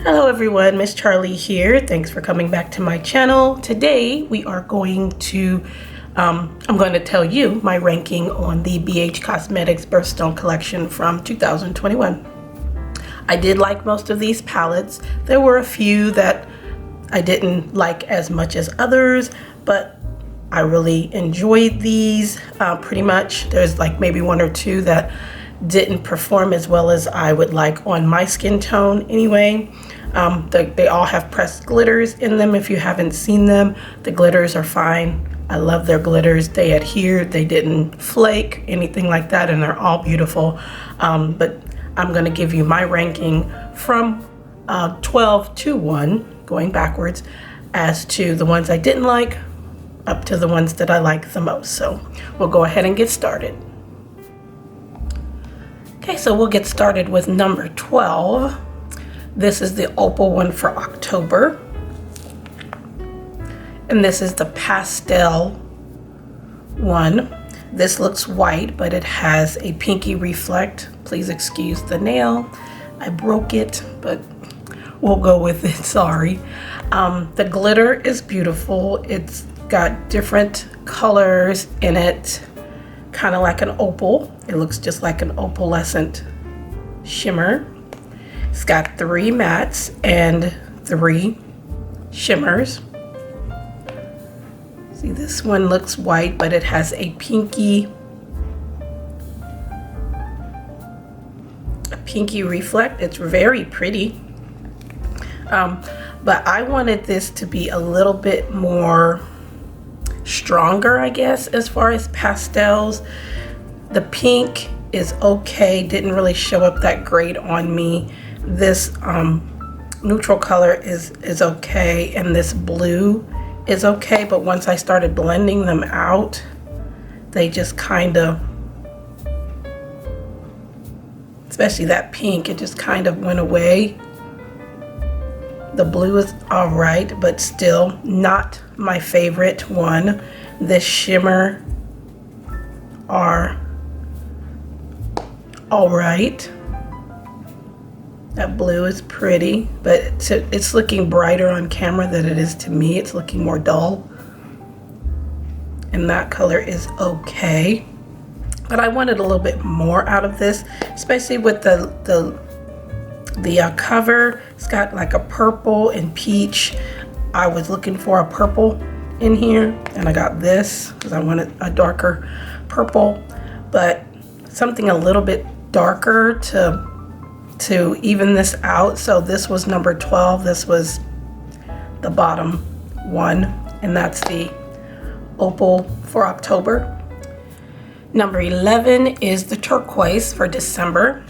Hello everyone, Miss Charlie here. Thanks for coming back to my channel. Today we are going to, I'm going to tell you my ranking on the Bhcosmetics Birthstone collection from 2021. I did like most of these palettes. There were a few that I didn't like as much as others, but I really enjoyed these pretty much. There's like maybe one or two that didn't perform as well as I would like on my skin tone anyway. They all have pressed glitters in them. If you haven't seen them, the glitters are fine. I love their glitters. They adhere, they didn't flake, anything like that, and they're all beautiful. But I'm going to give you my ranking from 12 to 1, going backwards, as to the ones I didn't like up to the ones that I like the most. So we'll go ahead and get started. Okay, so we'll get started with number 12. This is the opal one for October. And this is the pastel one. This looks white, but it has a pinky reflect. Please excuse the nail. I broke it, but we'll go with it, sorry. The glitter is beautiful. It's got different colors in it, kind of like an opal. It looks just like an opalescent shimmer. It's got 3 mattes and 3 shimmers. See, this one looks white, but it has a pinky reflect. It's very pretty. But I wanted this to be a little bit more stronger, I guess, as far as pastels. The pink is okay, didn't really show up that great on me. This neutral color is okay, and this blue is okay, but once I started blending them out, they just kind of, especially that pink, it just kind of went away. The blue is all right, but still not my favorite one. This shimmer are all right. That blue is pretty, but it's looking brighter on camera than it is to me. It's looking more dull. And that color is okay. But I wanted a little bit more out of this, especially with the cover. It's got like a purple and peach. I was looking for a purple in here, and I got this because I wanted a darker purple, but something a little bit darker to even this out. So this was number 12. This was the bottom one, and that's the opal for October. Number 11 is the turquoise for December.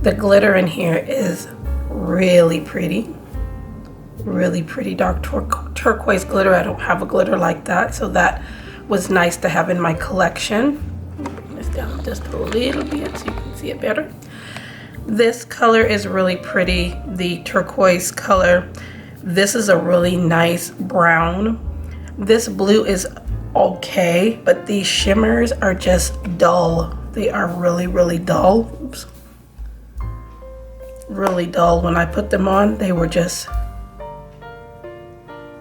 The glitter in here is really pretty dark turquoise glitter. I don't have a glitter like that, so that was nice to have in my collection. Bring this down just a little bit so you can see it better. This color is really pretty, the turquoise color. This is a really nice brown. This blue is okay, but these shimmers are just dull. They are really dull. Oops. Really dull. When I put them on, they were just,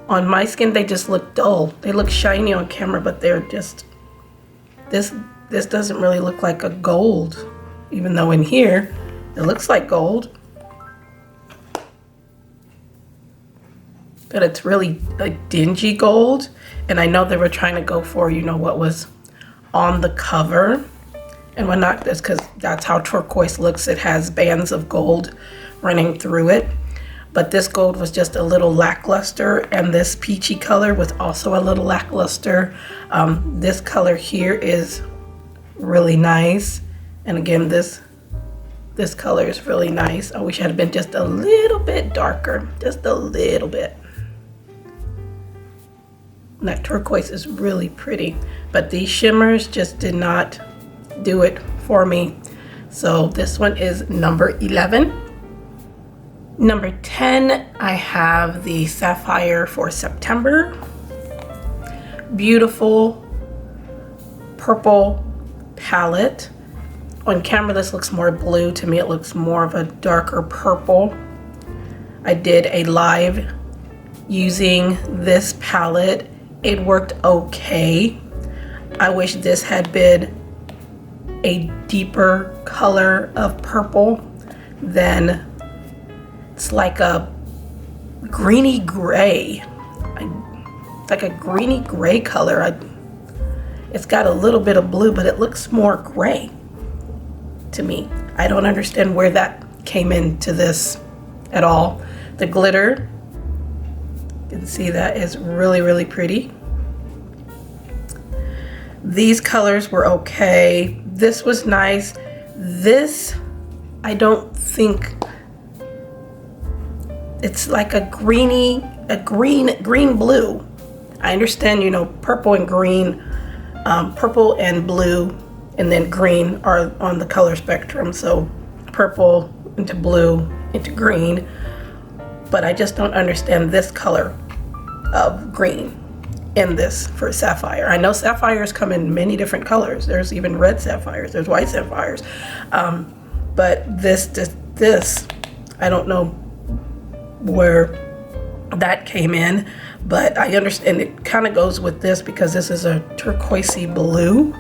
on my skin, they just look dull. They look shiny on camera, but they're just, this doesn't really look like a gold, even though in here it looks like gold. But it's really a dingy gold, and I know they were trying to go for, you know, what was on the cover and whatnot. That's because that's how turquoise looks. It has bands of gold running through it. But this gold was just a little lackluster, and this peachy color was also a little lackluster. This color here is really nice. And again, this color is really nice. I wish it had been just a little bit darker, just a little bit. And that turquoise is really pretty, but these shimmers just did not do it for me. So this one is number 11. Number 10, I have the Sapphire for September. Beautiful purple palette on camera this looks more blue. To me it looks more of a darker purple. I did a live using this palette. It worked okay. I wish this had been a deeper color of purple than it's like a greeny gray, like a greeny gray color. It's got a little bit of blue, but it looks more gray to me. I don't understand where that came into this at all. The glitter, you can see that is really, really pretty. These colors were okay. This was nice. This, I don't think, it's like a green blue. I understand, you know, purple and green, purple and blue, and then green are on the color spectrum. So purple into blue into green. But I just don't understand this color of green in this for sapphire. I know sapphires come in many different colors. There's even red sapphires, there's white sapphires. But this, I don't know where that came in, but I understand it kind of goes with this because this is a turquoisey blue.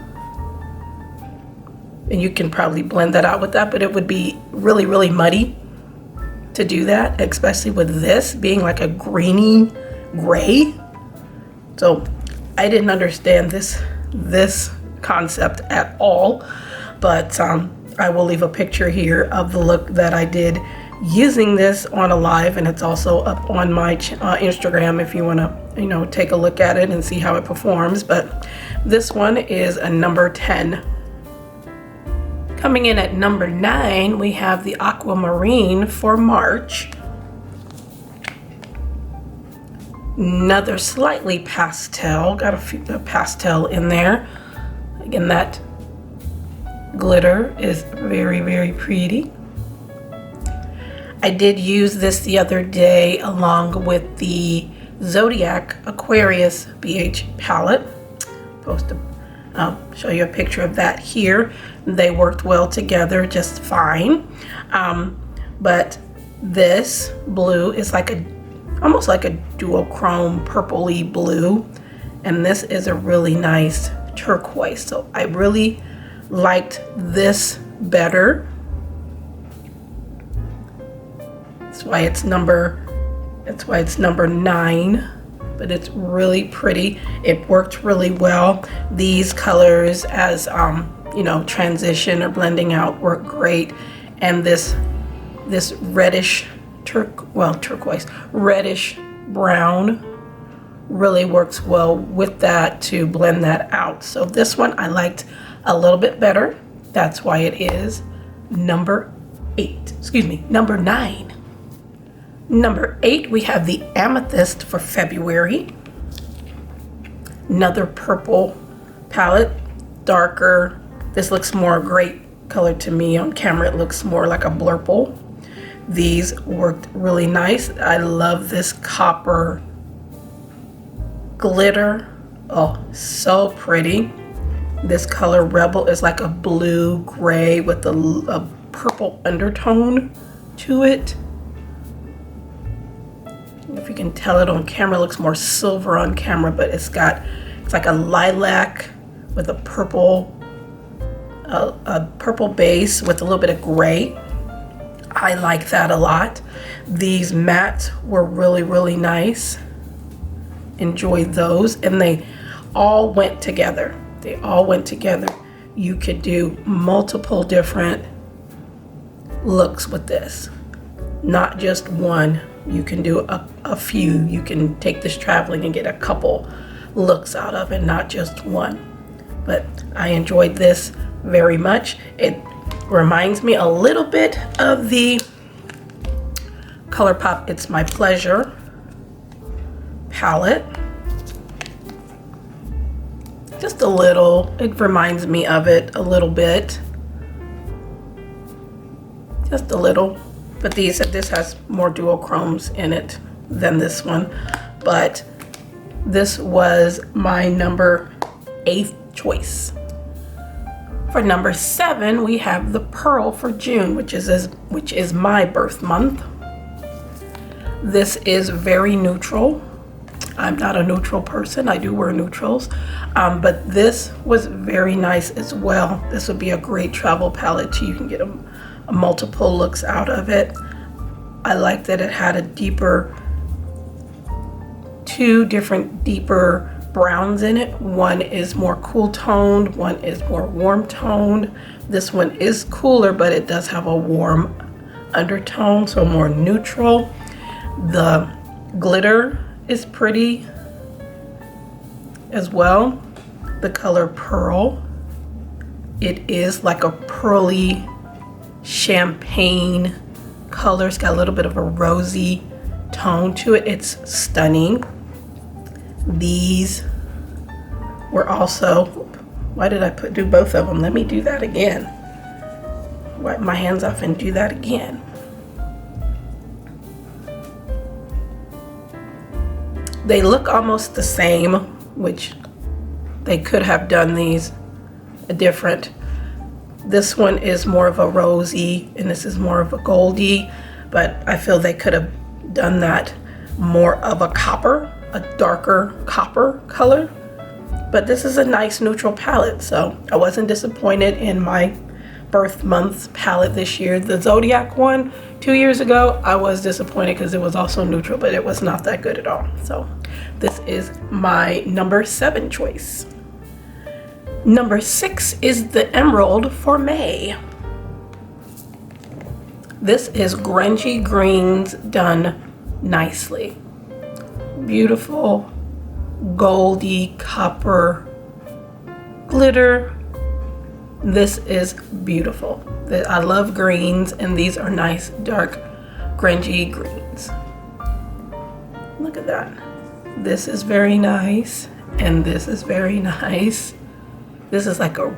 And you can probably blend that out with that, but it would be really, really muddy to do that, especially with this being like a greeny gray. So I didn't understand this concept at all, but I will leave a picture here of the look that I did using this on a live, and it's also up on my Instagram if you want to, you know, take a look at it and see how it performs. But this one is a number 10. Coming in at number 9, we have the Aquamarine for March. Another slightly pastel, got a pastel in there. Again, that glitter is very, very pretty. I did use this the other day along with the Zodiac Aquarius BH palette. I'll show you a picture of that here. They worked well together just fine. But this blue is like almost like a duochrome purpley blue, and this is a really nice turquoise. So I really liked this better. That's why it's number 9. But it's really pretty. It worked really well. These colors as you know, transition or blending out work great. And this reddish turquoise, reddish brown really works well with that to blend that out. So this one I liked a little bit better. That's why it is number 9. Number 8, we have the Amethyst for February. Another purple palette, darker. This looks more great color to me. On camera it looks more like a blurple. These worked really nice. I love this copper glitter. Oh, so pretty. This color Rebel is like a blue gray with a purple undertone to it. If you can tell it on camera, it looks more silver on camera, but it's like a lilac with a purple base with a little bit of gray. I like that a lot. These mattes were really, really nice. Enjoyed those, and they all went together. You could do multiple different looks with this, not just one. You can do a few. You can take this traveling and get a couple looks out of it, not just one. But I enjoyed this very much. It reminds me a little bit of the ColourPop It's My Pleasure palette. Just a little. It reminds me of it a little bit. Just a little. But this has more duochromes in it than this one. But this was my number 8 choice For number 7, we have the Pearl for June, which is my birth month. This is very neutral. I'm not a neutral person. I do wear neutrals, but this was very nice as well. This would be a great travel palette too. You can get a multiple looks out of it. I like that it had two different deeper browns in it. One is more cool toned, one is more warm toned. This one is cooler, but it does have a warm undertone, so more neutral. The glitter is pretty as well. The color Pearl. It is like a pearly champagne color. It's got a little bit of a rosy tone to it. It's stunning. These were also, why did I do both of them? Let me do that again. Wipe my hands off and do that again. They look almost the same, which they could have done these different. This one is more of a rosy and this is more of a goldy, but I feel they could have done that more of a copper, a darker copper color. But this is a nice neutral palette, so I wasn't disappointed in my birth month palette this year. The Zodiac one 2 years ago, I was disappointed because it was also neutral, but it was not that good at all. So this is my number 7 choice. Number 6 is the Emerald for May. This is grungy greens done nicely. Beautiful goldy copper glitter. This is beautiful. I love greens, and these are nice dark grungy greens. Look at that. This is very nice, and this is very nice. This is like a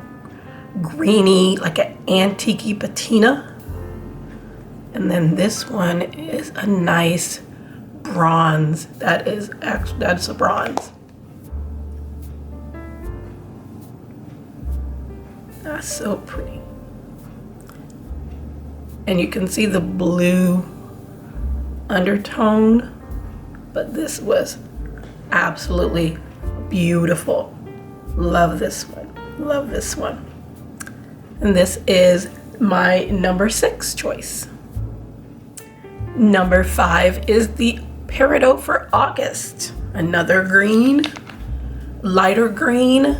greeny, like an antique patina. And then this one is a nice bronze. That's a bronze. That's so pretty. And you can see the blue undertone, but this was absolutely beautiful. Love this one. Love this one. And this is my number 6 choice. Number 5 is the Peridot for August. Another green, lighter green,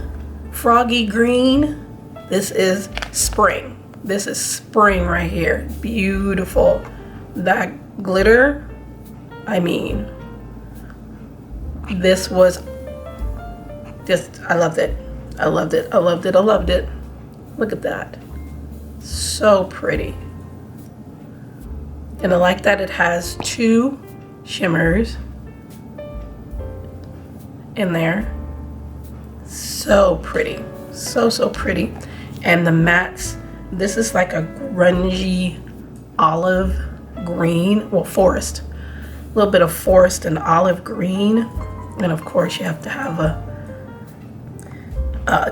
froggy green. This is spring. This is spring right here. Beautiful. That glitter, I mean, this was just, I loved it. I loved it. I loved it. I loved it. Look at that. So pretty. And I like that it has 2 shimmers in there. So pretty. So pretty. And the mattes, this is like a grungy olive green, well, forest. A little bit of forest and olive green. And of course you have to have a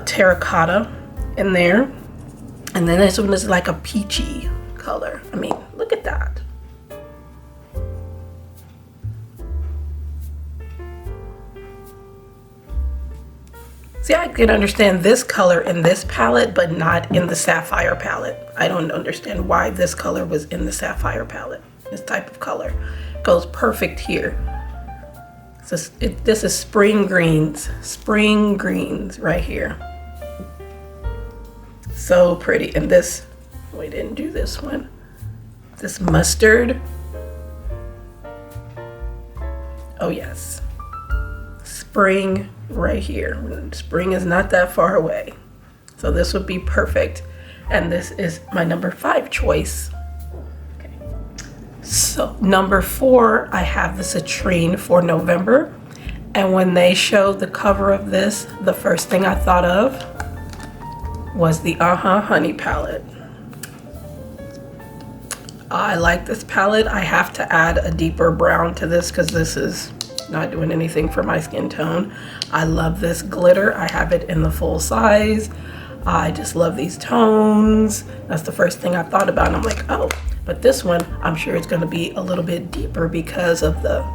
terracotta in there. And then this one is like a peachy color. I mean, look at that. See, I can understand this color in this palette, but not in the sapphire palette. I don't understand why this color was in the sapphire palette. This type of color goes perfect here. So this is spring greens right here. So pretty. And this, we didn't do this one. This mustard. Oh yes. Spring right here. Spring is not that far away. So this would be perfect. And this is my number 5 choice. Okay. So number 4, I have the Citrine for November. And when they showed the cover of this, the first thing I thought of was the Honey palette. I like this palette. I have to add a deeper brown to this because this is not doing anything for my skin tone. I love this glitter. I have it in the full size. I just love these tones. That's the first thing I thought about. And I'm like, oh, but this one, I'm sure it's going to be a little bit deeper because of the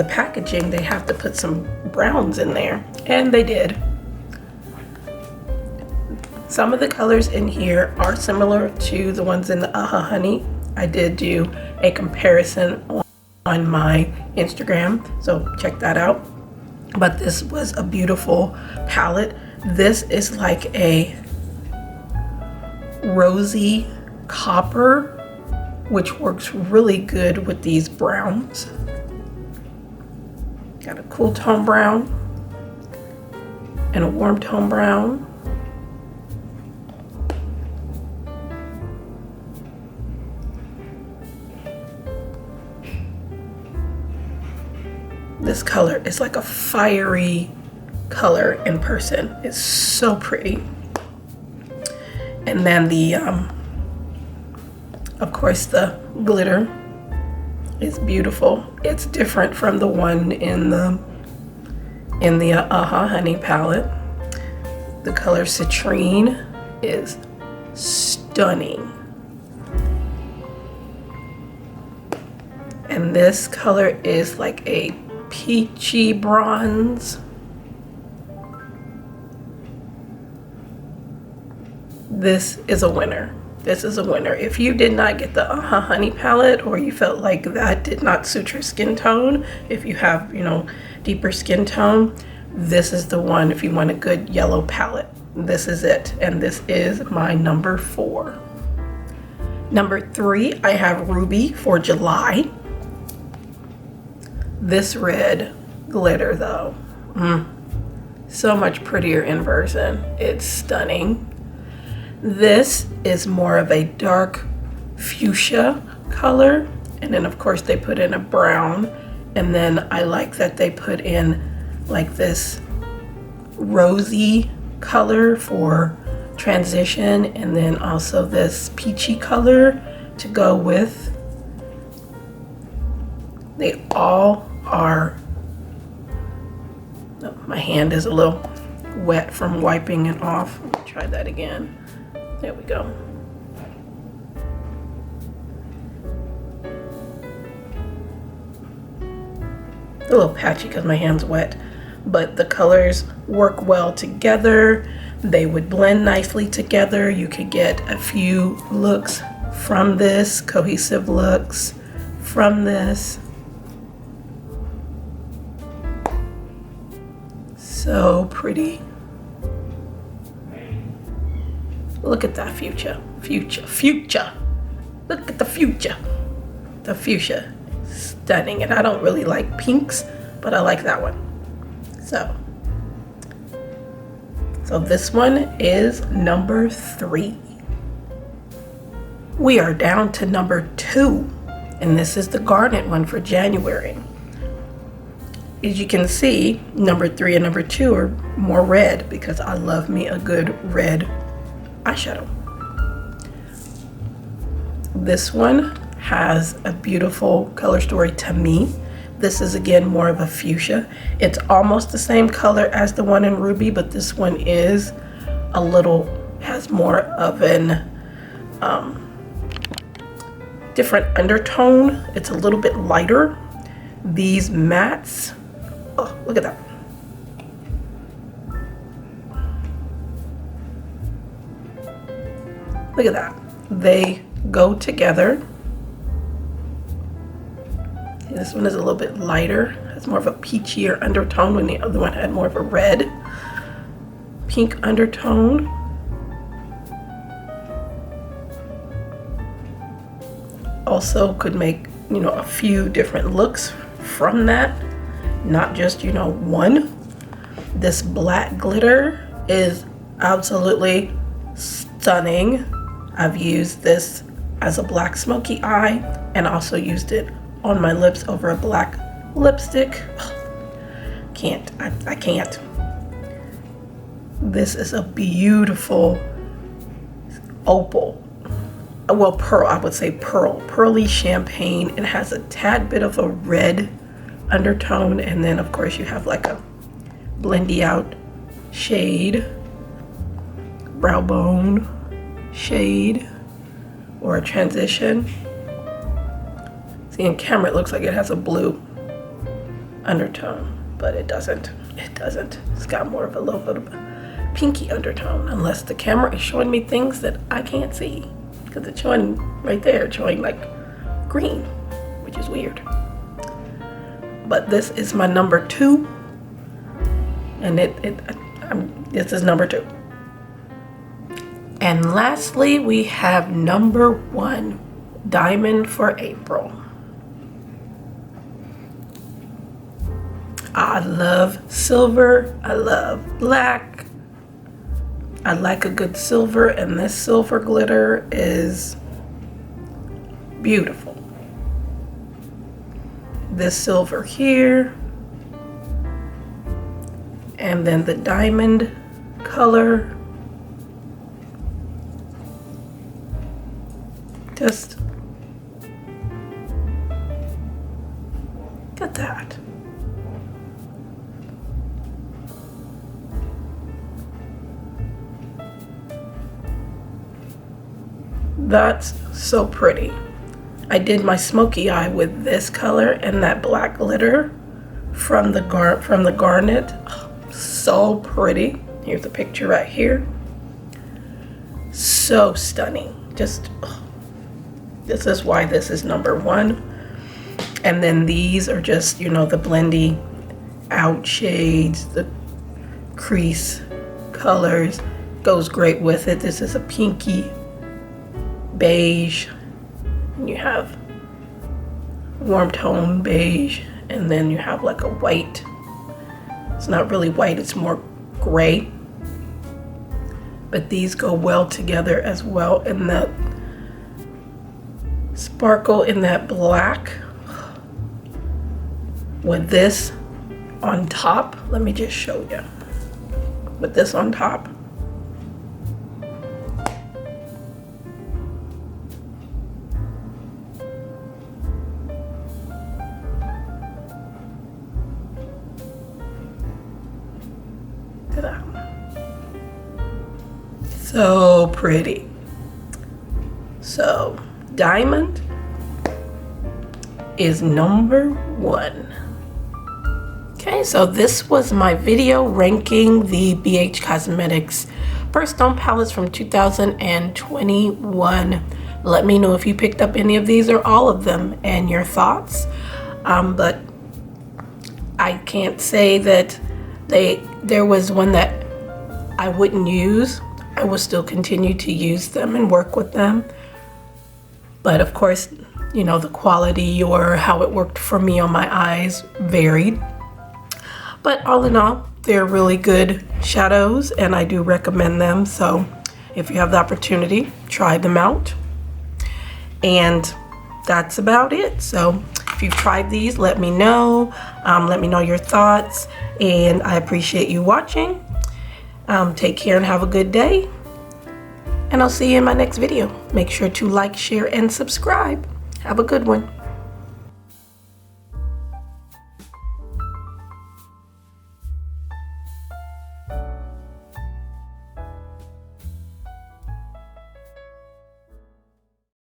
packaging. They have to put some browns in there, and they did. Some of the colors in here are similar to the ones in the Honey. I did do a comparison on my Instagram, so check that out. But this was a beautiful palette. This is like a rosy copper, which works really good with these browns. Got a cool tone brown and a warm tone brown. This color is like a fiery color in person. It's so pretty. And then the, of course, the glitter is beautiful. It's different from the one in the Honey palette. The color Citrine is stunning. And this color is like a peachy bronze. This is a winner. This is a winner. If you did not get the Honey palette, or you felt like that did not suit your skin tone, if you have, you know, deeper skin tone, this is the one. If you want a good yellow palette, this is it. And this is my number 4. Number 3, I have Ruby for July. This red glitter though, so much prettier in person. It's stunning. This is more of a dark fuchsia color, and then of course they put in a brown, and then I like that they put in like this rosy color for transition, and then also this peachy color to go with. They all are, oh, my hand is a little wet from wiping it off. Let me try that again. There we go. A little patchy because my hand's wet, but the colors work well together. They would blend nicely together. You could get a few looks from this, cohesive looks from this. So pretty. Look at that fuchsia. Look at the fuchsia. The fuchsia, stunning. And I don't really like pinks, but I like that one. So this one is number 3. We are down to number 2, and this is the garnet one for January. As you can see, number 3 and number 2 are more red because I love me a good red eyeshadow. This one has a beautiful color story to me. This is again more of a fuchsia. It's almost the same color as the one in Ruby, but this one is a little, has more of an different undertone. It's a little bit lighter. These mattes, oh, look at that. Look at that. They go together. This one is a little bit lighter. It's more of a peachier undertone when the other one had more of a red, pink undertone. Also could make, you know, a few different looks from that, not just, you know, one. This black glitter is absolutely stunning. I've used this as a black smoky eye and also used it on my lips over a black lipstick. I can't. This is a beautiful opal. Well, pearl, I would say pearly champagne. It has a tad bit of a red undertone, and then of course you have like a blendy out shade. brow bone shade or a transition. See, in camera it looks like it has a blue undertone, but it doesn't. It doesn't. It's got more of a little bit of a pinky undertone, unless the camera is showing me things that I can't see, because it's showing right there, it's showing like green, which is weird. But this is my number 2, and this is number 2. And lastly, we have number 1, Diamond for April. I love silver, I love black. I like a good silver, and this silver glitter is beautiful. This silver here, and then the diamond color. Just look at that. That's so pretty. I did my smoky eye with this color and that black glitter from the garnet. Oh, so pretty. Here's a picture right here. So stunning. Just, oh, this is why this is number 1. And then these are just, you know, the blendy out shades, the crease colors. Goes great with it. This is a pinky beige, and you have warm tone beige, and then you have like a white. It's not really white, it's more gray, but these go well together as well. And that sparkle in that black with this on top. Let me just show you with this on top. So pretty. So diamond is number 1. Okay, so this was my video ranking the BH Cosmetics Birthstone palettes from 2021. Let me know if you picked up any of these or all of them and your thoughts. But I can't say that there was one that I wouldn't use. I will still continue to use them and work with them. But of course, you know, the quality or how it worked for me on my eyes varied. But all in all, they're really good shadows and I do recommend them. So if you have the opportunity, try them out. And that's about it. So if you've tried these, let me know. Let me know your thoughts, and I appreciate you watching. Take care and have a good day, and I'll see you in my next video. Make sure to like, share, and subscribe. Have a good one.